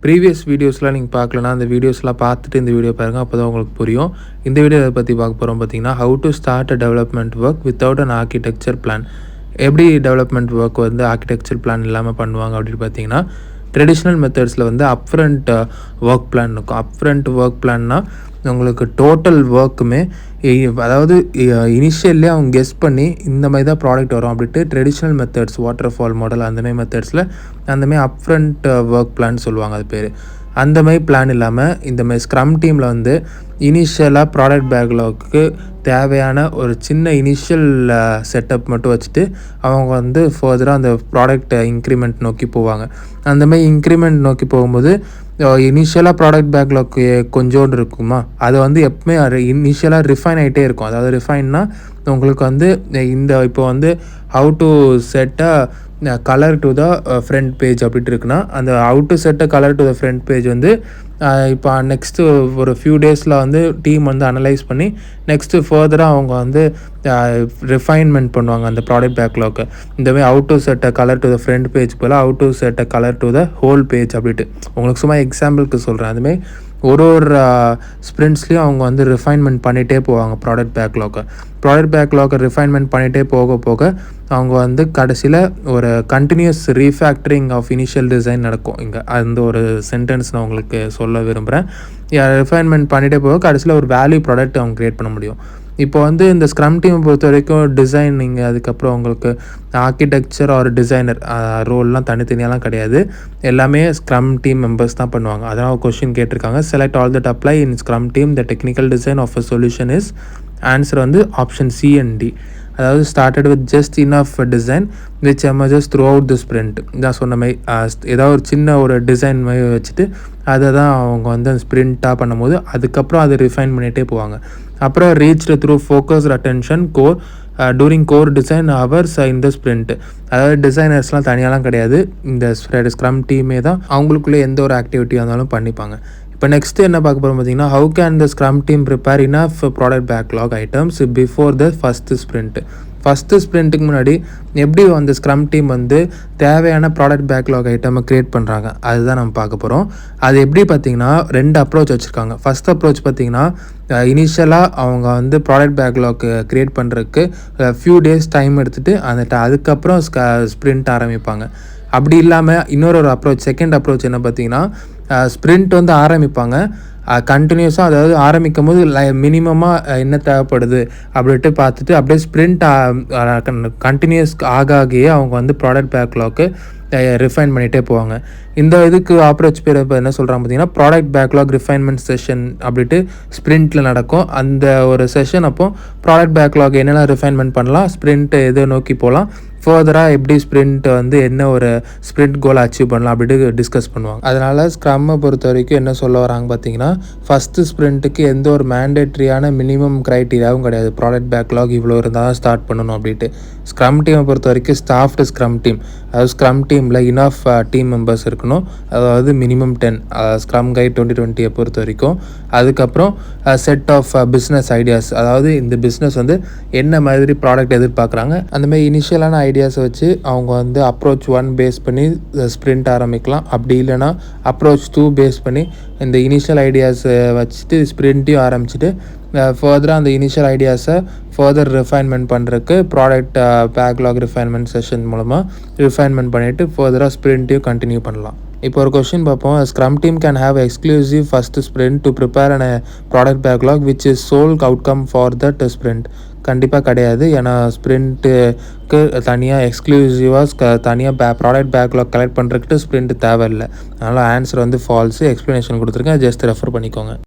Previous வீடியோஸ்லாம் நீங்கள் பார்க்கலனா அந்த வீடியோஸ்லாம் பார்த்துட்டு இந்த வீடியோ பாருங்கள். அப்போ தான் உங்களுக்கு புரியும். இந்த வீடியோ எதை பற்றி பார்க்க போகிறோம் பார்த்தீங்கன்னா, how to start a development work without an architecture plan. எப்படி டெவலப்மெண்ட் ஒர்க் வந்து ஆர்கிடெக்சர் பிளான் இல்லாமல் பண்ணுவாங்க அப்படின்னு பார்த்தீங்கன்னா, ட்ரெடிஷ்னல் மெத்தட்ஸில் வந்து அப்ஃப்ரண்ட் ஒர்க் பிளான் இருக்கும். அப்ஃப்ரண்ட் ஒர்க் பிளான்னா உங்களுக்கு டோட்டல் ஒர்க்குமே அதாவது இனிஷியல்லே அவங்க கெஸ் பண்ணி இந்த மாதிரி தான் ப்ராடக்ட் வரும் அப்படின்ட்டு traditional methods water fall model அந்தமாதிரி மெத்தட்ஸில் அந்தமாதிரி அப்ஃப்ரண்ட் ஒர்க் பிளான் சொல்லுவாங்க அது பேர். அந்தமாதிரி பிளான் இல்லாமல் இந்தமாதிரி ஸ்க்ரம் டீமில் வந்து இனிஷியலாக ப்ராடக்ட் பேக்லாக்கு தேவையான ஒரு சின்ன இனிஷியல் செட்டப் மட்டும் வச்சுட்டு அவங்க வந்து ஃபர்தராக அந்த ப்ராடக்ட் இன்க்ரிமெண்ட் நோக்கி போவாங்க. அந்தமாதிரி இன்க்ரிமெண்ட் நோக்கி போகும்போது இனிஷியலாக ப்ராடக்ட் பேக்லாக்கு கொஞ்சோண்டு இருக்குமா, அது வந்து எப்பவுமே இனிஷியலாக ரிஃபைன் ஆகிட்டே இருக்கும். அதாவது ரிஃபைன்னா உங்களுக்கு வந்து இந்த இப்போ வந்து how to set a colour to the front page அப்படின்ட்டு இருக்குன்னா, அந்த how to set a colour to the front page வந்து இப்போ நெக்ஸ்ட்டு ஒரு ஃபியூ டேஸில் வந்து டீம் வந்து அனலைஸ் பண்ணி நெக்ஸ்ட்டு ஃபர்தராக அவங்க வந்து ரிஃபைன்மெண்ட் பண்ணுவாங்க அந்த ப்ராடக்ட் பேக்லாக்கு. இந்தமாதிரி how to set a colour to the front page போல் how to set a colour to the whole page அப்படின்ட்டு உங்களுக்கு சும்மா எக்ஸாம்பிளுக்கு சொல்கிறேன். அதுமாதிரி ஒரு ஸ்ப்ரிண்ட்ஸ்லேயும் அவங்க வந்து ரிஃபைன்மெண்ட் பண்ணிகிட்டே போவாங்க ப்ராடக்ட் பேக்லாக்கை ரிஃபைன்மெண்ட் பண்ணிகிட்டே போக போக அவங்க வந்து கடைசியில் ஒரு continuous refactoring of initial design நடக்கும். இங்கே அந்த ஒரு சென்டென்ஸ் நான் உங்களுக்கு சொல்ல விரும்புகிறேன். ரிஃபைன்மெண்ட் பண்ணிகிட்டே போக கடைசியில் ஒரு வேல்யூ ப்ராடக்ட் அவங்க க்ரியேட் பண்ண முடியும். இப்போ வந்து இந்த ஸ்க்ரம் டீமை பொறுத்த வரைக்கும் டிசைனிங் அதுக்கப்புறம் உங்களுக்கு ஆர்கிடெக்சர் ஒரு டிசைனர் ரோல்லாம் தனித்தனியாலாம் கிடையாது. எல்லாமே ஸ்க்ரம் டீம் மெம்பர்ஸ் தான் பண்ணுவாங்க. அதனால் ஒரு கொஸ்டின் கேட்டிருக்காங்க, select all that apply in scrum team the technical design of a solution is. Answer வந்து ஆப்ஷன் சி அண்ட் டி. அதாவது started with just enough design which emerges throughout the sprint. நான் சொன்ன மாதிரி ஏதாவது ஒரு சின்ன ஒரு டிசைன் மாதிரி வச்சுட்டு அதை தான் அவங்க வந்து ஸ்ப்ரிண்ட்டாக பண்ணும்போது அதுக்கப்புறம் அதை ரிஃபைன் பண்ணிகிட்டே போவாங்க. அப்புறம் reached through focused attention core during core design hours இந்த ஸ்ப்ரிண்ட். அதாவது டிசைனர்ஸ்லாம் தனியாலாம் கிடையாது, இந்த ஸ்க்ரம் டீமே தான் அவங்களுக்குள்ளே எந்த ஒரு ஆக்டிவிட்டியாக இருந்தாலும் பண்ணிப்பாங்க. இப்போ நெக்ஸ்ட்டு என்ன பார்க்க போகிறோம் பார்த்தீங்கன்னா, how can the scrum team prepare enough product backlog items before the first sprint. First ஸ்ப்ரிண்ட்டுக்கு முன்னாடி எப்படி அந்த ஸ்க்ரம் டீம் வந்து தேவையான ப்ராடக்ட் பேக்லாக் ஐட்டமை க்ரியேட் பண்ணுறாங்க அதுதான் நம்ம பார்க்க போகிறோம். அது எப்படி பார்த்திங்கன்னா 2 அப்ரோச் வச்சுருக்காங்க. ஃபஸ்ட் அப்ரோச் பார்த்திங்கன்னா இனிஷியலாக அவங்க வந்து ப்ராடக்ட் பேக்லாக்கு க்ரியேட் பண்ணுறதுக்கு ஃபியூ டேஸ் டைம் எடுத்துகிட்டு அதுக்கப்புறம் ஸ்ப்ரிண்ட் ஆரம்பிப்பாங்க. அப்படி இல்லாமல் இன்னொரு அப்ரோச் செகண்ட் அப்ரோச் என்ன பார்த்திங்கன்னா, ஸ்ப்ரிண்ட் வந்து ஆரம்பிப்பாங்க கண்டினியூஸாக. அதாவது ஆரம்பிக்கும் போது மினிமமாக என்ன தேவைப்படுது அப்படின்ட்டு பார்த்துட்டு அப்படியே ஸ்ப்ரிண்ட் கண்டினியூஸ் ஆகியே அவங்க வந்து ப்ராடக்ட் பேக்லாக்கு ரிஃபைன் பண்ணிகிட்டே போவாங்க. இந்த இதுக்கு அப்ரோச் பேர் இப்போ என்ன சொல்கிறாங்க பார்த்தீங்கன்னா, ப்ராடக்ட் பேக்லாக் ரிஃபைன்மெண்ட் செஷன் அப்படின்ட்டு ஸ்ப்ரிண்ட்டில் நடக்கும். அந்த ஒரு செஷன் அப்போ ப்ராடக்ட் பேக்லாக் என்னெல்லாம் ரிஃபைன்மெண்ட் பண்ணலாம், ஸ்ப்ரிண்ட்டு எதை நோக்கி போகலாம், ஃபர்தராக எப்படி ஸ்ப்ரிண்ட் வந்து என்ன ஒரு ஸ்ப்ரிண்ட் கோல் அச்சீவ் பண்ணலாம் அப்படின்ட்டு டிஸ்கஸ் பண்ணுவாங்க. அதனால் ஸ்க்ரம்மை பொறுத்த வரைக்கும் என்ன சொல்ல வராங்க பார்த்தீங்கன்னா, ஃபஸ்ட்டு ஸ்ப்ரிண்ட்டுக்கு எந்த ஒரு மேண்டேட்ரியான மினிமம் க்ரைட்டீரியாவும் கிடையாது. ப்ராடக்ட் பேக்லாக் இவ்வளோ இருந்தால் தான் ஸ்டார்ட் பண்ணணும் அப்படின்ட்டு. ஸ்க்ரம் டீமை பொறுத்த வரைக்கும் ஸ்டாஃப்டு ஸ்க்ரம் டீம், அதாவது ஸ்க்ரம் டீமில் இனஃப் டீம் மெம்பர்ஸ் இருக்கணும். அதாவது மினிமம் 10 ஸ்க்ரம் கைட் 2020 பொறுத்த வரைக்கும். அதுக்கப்புறம் செட் ஆஃப் பிஸ்னஸ் ஐடியாஸ், அதாவது இந்த பிஸ்னஸ் வந்து என்ன மாதிரி ப்ராடக்ட் எதிர்பார்க்குறாங்க அந்தமாதிரி இனிஷியலான ஐடியாஸை வச்சு அவங்க வந்து அப்ரோச் 1 பேஸ் பண்ணி ஸ்ப்ரிண்ட் ஆரம்பிக்கலாம். அப்படி இல்லைனா அப்ரோச் 2 பேஸ் பண்ணி இந்த இனிஷியல் ஐடியாஸை வச்சுட்டு ஸ்ப்ரிண்ட்டையும் ஆரம்பிச்சுட்டு ஃபர்தராக அந்த இனிஷியல் ஐடியாஸை ஃபர்தர் ரிஃபைன்மெண்ட் பண்ணுறதுக்கு ப்ராடக்ட் பேக்லாக் ரிஃபைன்மெண்ட் செஷன் மூலமாக ரிஃபைன்மெண்ட் பண்ணிவிட்டு ஃபர்தராக ஸ்ப்ரிண்ட்டையும் கண்டினியூ பண்ணலாம். இப்போ ஒரு கொஸ்டின் பார்ப்போம். Scrum team can have exclusive first sprint to prepare and product backlog which is sole outcome for that sprint. கண்டிப்பாக கிடையாது. ஏன்னா ஸ்ப்ரிண்ட்டுக்கு தனியாக எக்ஸ்க்ளூசிவாக தனியாக ப்ராடக்ட் பேக்லாக் கலெக்ட் பண்ணுறதுக்கு ஸ்ப்ரிண்ட் தேவையில்லை. அதனால் ஆன்சர் வந்து ஃபால்ஸு. எக்ஸ்ப்ளனேஷன் கொடுத்துருக்கேன், ஜஸ்ட் ரெஃபர் பண்ணிக்கோங்க.